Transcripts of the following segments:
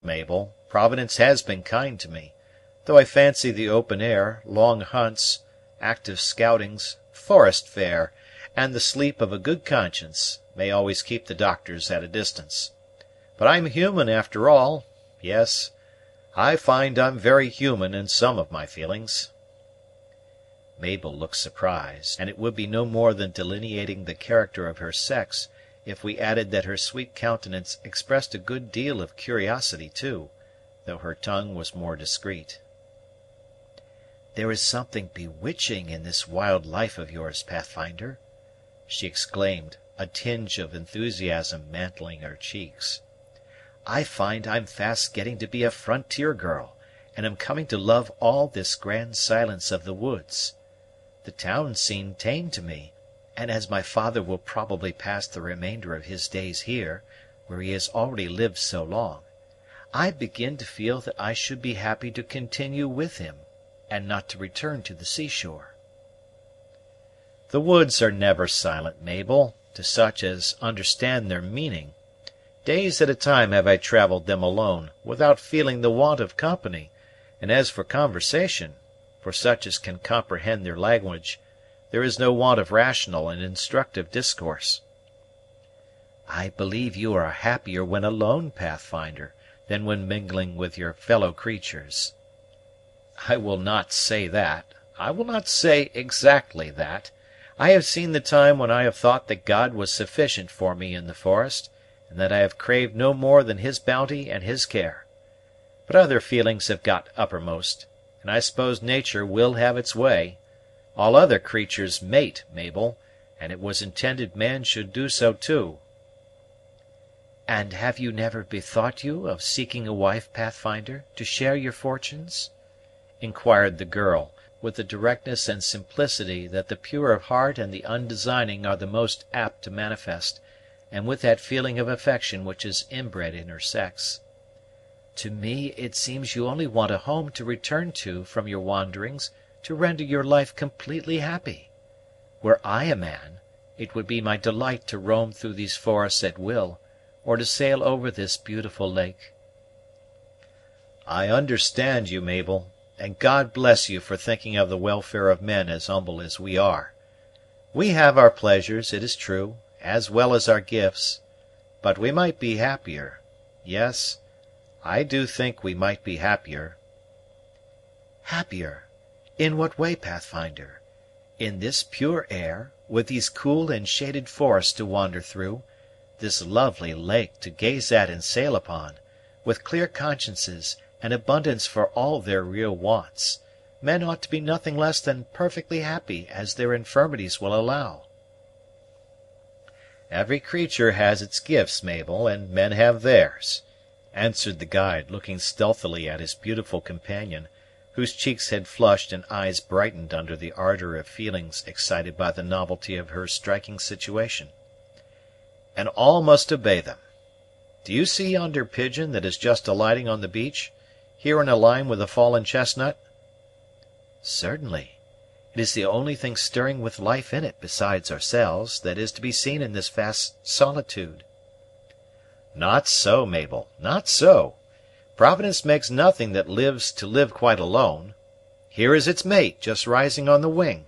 Mabel. Providence has been kind to me, though I fancy the open air, long hunts, active scoutings, forest fare, and the sleep of a good conscience may always keep the doctors at a distance. But I'm human after all. Yes, I find I'm very human in some of my feelings." Mabel looked surprised, and it would be no more than delineating the character of her sex if we added that her sweet countenance expressed a good deal of curiosity too, though her tongue was more discreet. "There is something bewitching in this wild life of yours, Pathfinder," she exclaimed, a tinge of enthusiasm mantling her cheeks. "I find I'm fast getting to be a frontier girl, and am coming to love all this grand silence of the woods. The towns seem tame to me, and as my father will probably pass the remainder of his days here, where he has already lived so long, I begin to feel that I should be happy to continue with him, and not to return to the seashore." "The woods are never silent, Mabel, to such as understand their meaning. Days at a time have I travelled them alone, without feeling the want of company; and as for conversation, for such as can comprehend their language, there is no want of rational and instructive discourse." "I believe you are happier when alone, Pathfinder, than when mingling with your fellow creatures." "I will not say that. I will not say exactly that. I have seen the time when I have thought that God was sufficient for me in the forest, and that I have craved no more than his bounty and his care. But other feelings have got uppermost, and I suppose nature will have its way. All other creatures mate, Mabel, and it was intended man should do so too." "And have you never bethought you of seeking a wife, Pathfinder, to share your fortunes?" inquired the girl, with the directness and simplicity that the pure of heart and the undesigning are the most apt to manifest, and with that feeling of affection which is inbred in her sex. "To me it seems you only want a home to return to from your wanderings, to render your life completely happy. Were I a man, it would be my delight to roam through these forests at will, or to sail over this beautiful lake." "I understand you, Mabel, and God bless you for thinking of the welfare of men as humble as we are. We have our pleasures, it is true, as well as our gifts, but we might be happier. Yes, I do think we might be happier." "Happier? In what way, Pathfinder? In this pure air, with these cool and shaded forests to wander through, this lovely lake to gaze at and sail upon, with clear consciences and abundance for all their real wants, men ought to be nothing less than perfectly happy as their infirmities will allow." "Every creature has its gifts, Mabel, and men have theirs," answered the guide, looking stealthily at his beautiful companion, whose cheeks had flushed and eyes brightened under the ardor of feelings excited by the novelty of her striking situation. "And all must obey them. Do you see yonder pigeon that is just alighting on the beach, here in a line with the fallen chestnut?" "Certainly. It is the only thing stirring with life in it, besides ourselves, that is to be seen in this vast solitude." "Not so, Mabel, not so. Providence makes nothing that lives to live quite alone. Here is its mate, just rising on the wing.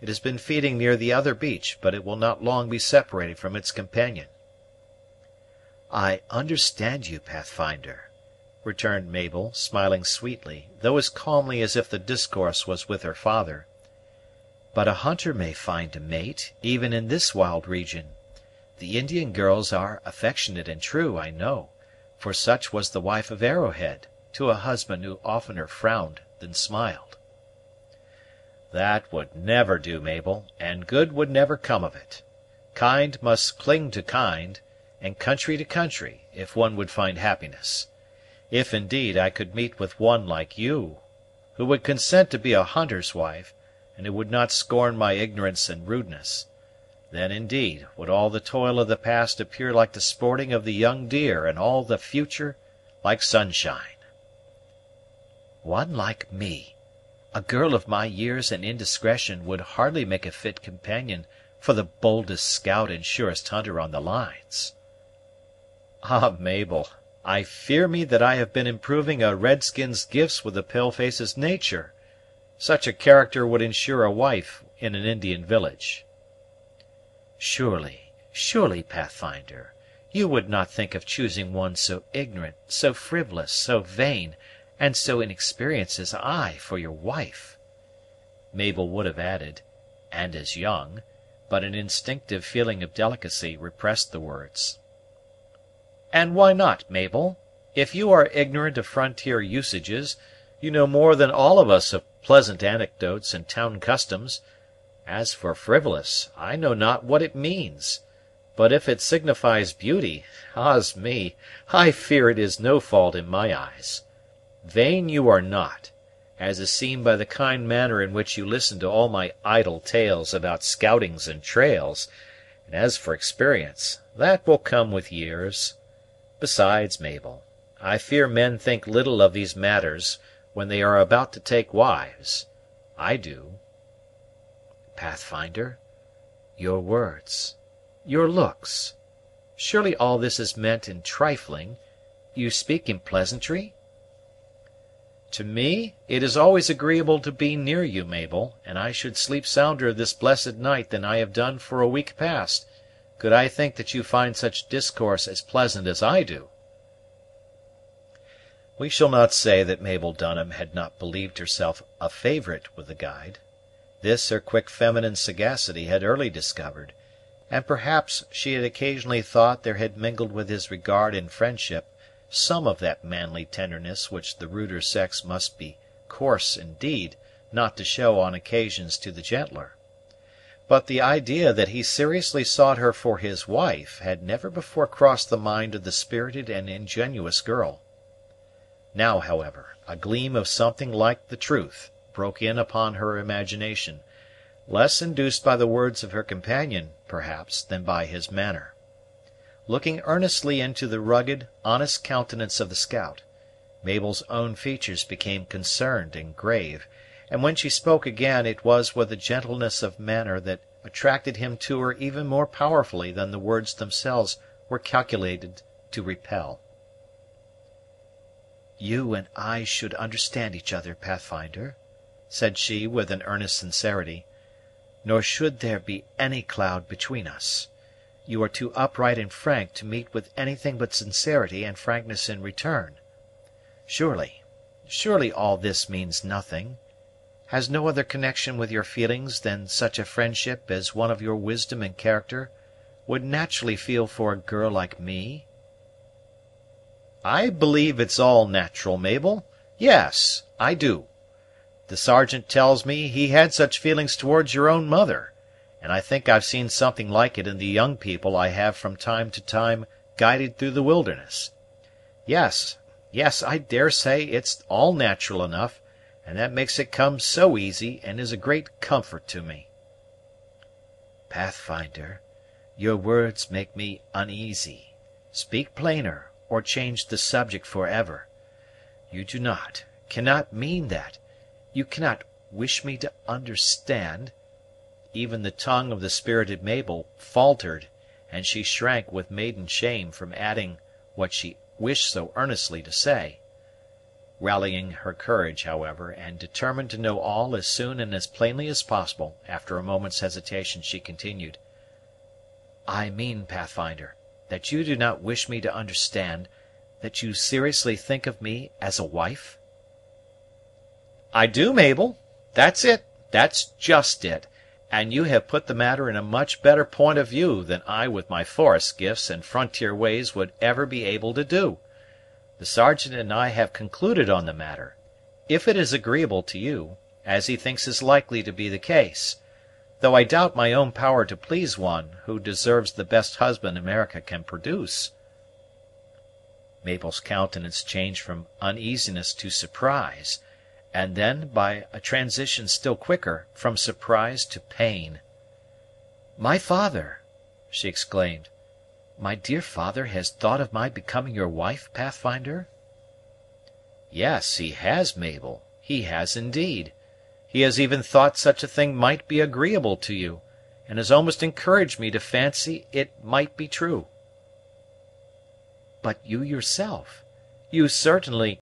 It has been feeding near the other beach, but it will not long be separated from its companion." "I understand you, Pathfinder," returned Mabel, smiling sweetly, though as calmly as if the discourse was with her father. "But a hunter may find a mate, even in this wild region. The Indian girls are affectionate and true, I know, for such was the wife of Arrowhead, to a husband who oftener frowned than smiled." "That would never do, Mabel, and good would never come of it. Kind must cling to kind, and country to country, if one would find happiness. If, indeed, I could meet with one like you, who would consent to be a hunter's wife, and who would not scorn my ignorance and rudeness, then, indeed, would all the toil of the past appear like the sporting of the young deer, and all the future like sunshine." "One like me, a girl of my years and indiscretion, would hardly make a fit companion for the boldest scout and surest hunter on the lines." "Ah, Mabel, I fear me that I have been improving a redskin's gifts with a paleface's nature. Such a character would ensure a wife in an Indian village." "Surely, surely, Pathfinder, you would not think of choosing one so ignorant, so frivolous, so vain, and so inexperienced as I for your wife." Mabel would have added, "and as young," but an instinctive feeling of delicacy repressed the words. "And why not, Mabel? If you are ignorant of frontier usages, you know more than all of us of pleasant anecdotes and town customs. As for frivolous, I know not what it means; but if it signifies beauty, ah's me, I fear it is no fault in my eyes. Vain you are not, as is seen by the kind manner in which you listen to all my idle tales about scoutings and trails; and as for experience, that will come with years. Besides, Mabel, I fear men think little of these matters when they are about to take wives. I do." "Pathfinder, your words, your looks, surely all this is meant in trifling? You speak in pleasantry?" "To me it is always agreeable to be near you, Mabel, and I should sleep sounder this blessed night than I have done for a week past, could I think that you find such discourse as pleasant as I do." We shall not say that Mabel Dunham had not believed herself a favorite with the guide. This her quick feminine sagacity had early discovered, and perhaps she had occasionally thought there had mingled with his regard and friendship some of that manly tenderness which the ruder sex must be coarse indeed not to show on occasions to the gentler. But the idea that he seriously sought her for his wife had never before crossed the mind of the spirited and ingenuous girl. Now, however, a gleam of something like the truth broke in upon her imagination, less induced by the words of her companion, perhaps, than by his manner. Looking earnestly into the rugged, honest countenance of the scout, Mabel's own features became concerned and grave, and when she spoke again it was with a gentleness of manner that attracted him to her even more powerfully than the words themselves were calculated to repel. "You and I should understand each other, Pathfinder," said she with an earnest sincerity, "nor should there be any cloud between us. You are too upright and frank to meet with anything but sincerity and frankness in return. Surely all this means nothing, has no other connection with your feelings than such a friendship as one of your wisdom and character would naturally feel for a girl like me?" "I believe it's all natural, Mabel. Yes, I do. The Sergeant tells me he had such feelings towards your own mother, and I think I've seen something like it in the young people I have from time to time guided through the wilderness. Yes, I dare say it's all natural enough, and that makes it come so easy and is a great comfort to me." "Pathfinder, your words make me uneasy. Speak plainer, or change the subject for ever. You do not, cannot mean that. You cannot wish me to understand." Even the tongue of the spirited Mabel faltered, and she shrank with maiden shame from adding what she wished so earnestly to say. Rallying her courage, however, and determined to know all as soon and as plainly as possible, after a moment's hesitation she continued, "I mean, Pathfinder, that you do not wish me to understand that you seriously think of me as a wife?" "I do, Mabel. That's it. That's just it. And you have put the matter in a much better point of view than I with my forest gifts and frontier ways would ever be able to do. The Sergeant and I have concluded on the matter, if it is agreeable to you, as he thinks is likely to be the case, though I doubt my own power to please one who deserves the best husband America can produce." Mabel's countenance changed from uneasiness to surprise, and then, by a transition still quicker, from surprise to pain. "My father!" she exclaimed. "My dear father has thought of my becoming your wife, Pathfinder?" "Yes, he has, Mabel, he has indeed. He has even thought such a thing might be agreeable to you, and has almost encouraged me to fancy it might be true." "But you yourself, You certainly